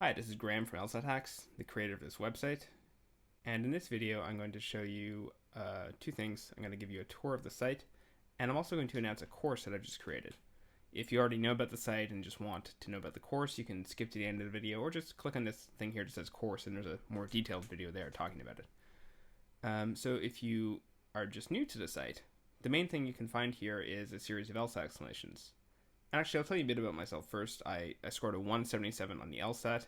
Hi, this is Graham from LSAT Hacks, the creator of this website. And in this video, I'm going to show you two things. I'm going to give you a tour of the site, and I'm also going to announce a course that I've just created. If you already know about the site and just want to know about the course, you can skip to the end of the video or just click on this thing here that says course, and there's a more detailed video there talking about it. So if you are just new to the site, the main thing you can find here is a series of LSAT explanations. Actually, I'll tell you a bit about myself first. I scored a 177 on the LSAT,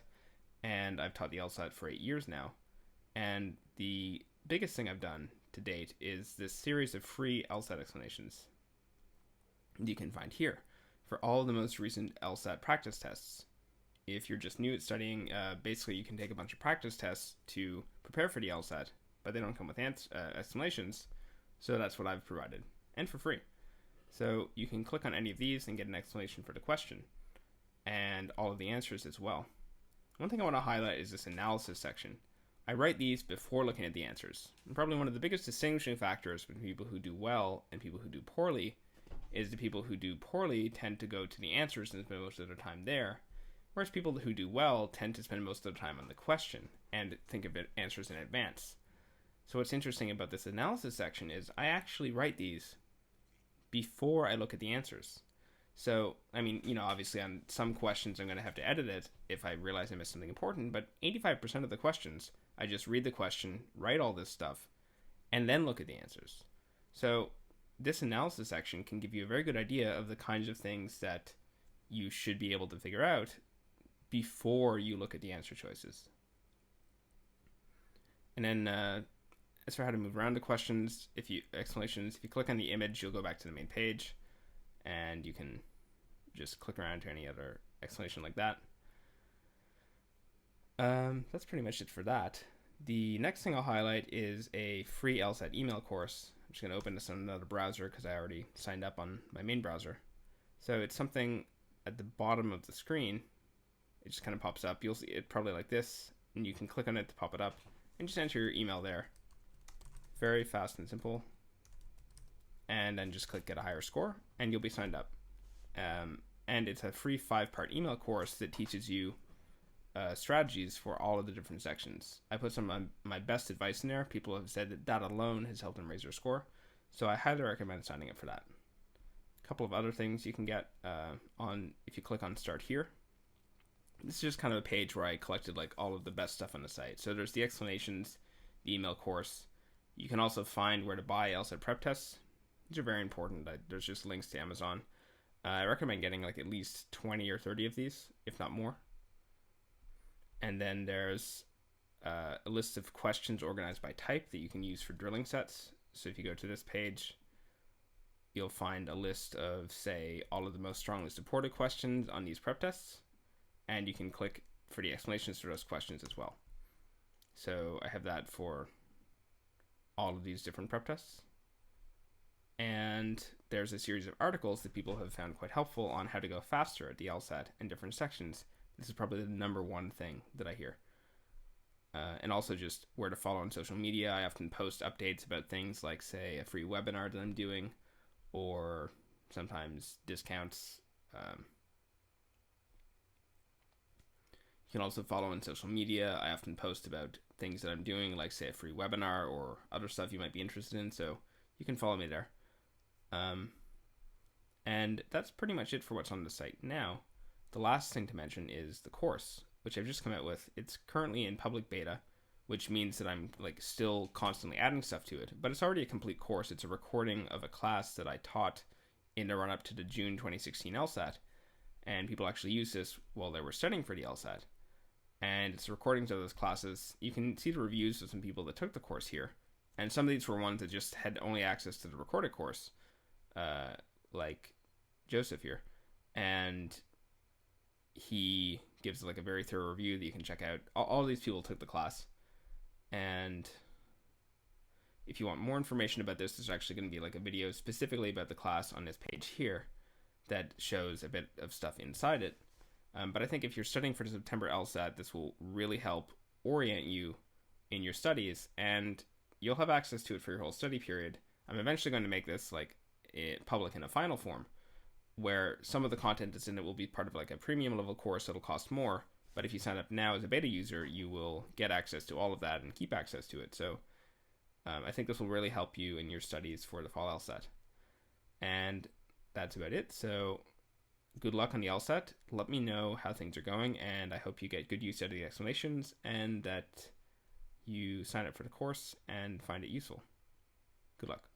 and I've taught the LSAT for 8 years now. And the biggest thing I've done to date is this series of free LSAT explanations you can find here for all of the most recent LSAT practice tests. If you're just new at studying, basically you can take a bunch of practice tests to prepare for the LSAT, but they don't come with explanations, so that's what I've provided, and for free. So you can click on any of these and get an explanation for the question, and all of the answers as well. One thing I want to highlight is this analysis section. I write these before looking at the answers. And probably one of the biggest distinguishing factors between people who do well and people who do poorly is the people who do poorly tend to go to the answers and spend most of their time there, whereas people who do well tend to spend most of their time on the question and think of it answers in advance. So what's interesting about this analysis section is I actually write these before I look at the answers. So, I mean, obviously on some questions I'm going to have to edit it if I realize I missed something important, but 85% of the questions, I just read the question, write all this stuff, and then look at the answers. So, this analysis section can give you a very good idea of the kinds of things that you should be able to figure out before you look at the answer choices. And then, as for how to move around the questions, if you click on the image, you'll go back to the main page, and you can just click around to any other explanation like that. That's pretty much it for that. The next thing I'll highlight is a free LSAT email course. I'm just going to open this on another browser because I already signed up on my main browser. So it's something at the bottom of the screen. It just kind of pops up. You'll see it probably like this, and you can click on it to pop it up and just enter your email there. Very fast and simple. And then just click get a higher score and you'll be signed up. And it's a free 5-part email course that teaches you strategies for all of the different sections. I put some of my best advice in there. People have said that that alone has helped them raise their score. So I highly recommend signing up for that. A couple of other things you can get if you click on start here. This is just kind of a page where I collected like all of the best stuff on the site. So there's the explanations, the email course. You can also find where to buy LSAT prep tests. These are very important. There's just links to Amazon. I recommend getting like at least 20 or 30 of these, if not more. And then there's a list of questions organized by type that you can use for drilling sets. So if you go to this page, you'll find a list of, say, all of the most strongly supported questions on these prep tests. And you can click for the explanations for those questions as well. So I have that for all of these different prep tests. And there's a series of articles that people have found quite helpful on how to go faster at the LSAT in different sections. This is probably the number one thing that I hear. And also just where to follow on social media. I often post updates about things like, say, a free webinar that I'm doing, or sometimes discounts. You can also follow on social media. I often post about things that I'm doing, like, say, a free webinar or other stuff you might be interested in. So you can follow me there. And that's pretty much it for what's on the site now. The last thing to mention is the course, which I've just come out with. It's currently in public beta, which means that I'm like still constantly adding stuff to it, but it's already a complete course. It's a recording of a class that I taught in the run up to the June 2016 LSAT, and people actually use this while they were studying for the LSAT. And it's recordings of those classes. You can see the reviews of some people that took the course here, and some of these were ones that just had only access to the recorded course, like Joseph here, and he gives like a very thorough review that you can check out. All these people took the class, and if you want more information about this, there's actually going to be like a video specifically about the class on this page here that shows a bit of stuff inside it. But I think if you're studying for the September LSAT, this will really help orient you in your studies, and you'll have access to it for your whole study period. I'm eventually going to make this like public in a final form, where some of the content that's in it will be part of like a premium level course that'll cost more, But if you sign up now as a beta user, you will get access to all of that and keep access to it. So I think this will really help you in your studies for the fall LSAT. And that's about it. So good luck on the LSAT. Let me know how things are going, and I hope you get good use out of the explanations and that you sign up for the course and find it useful. Good luck.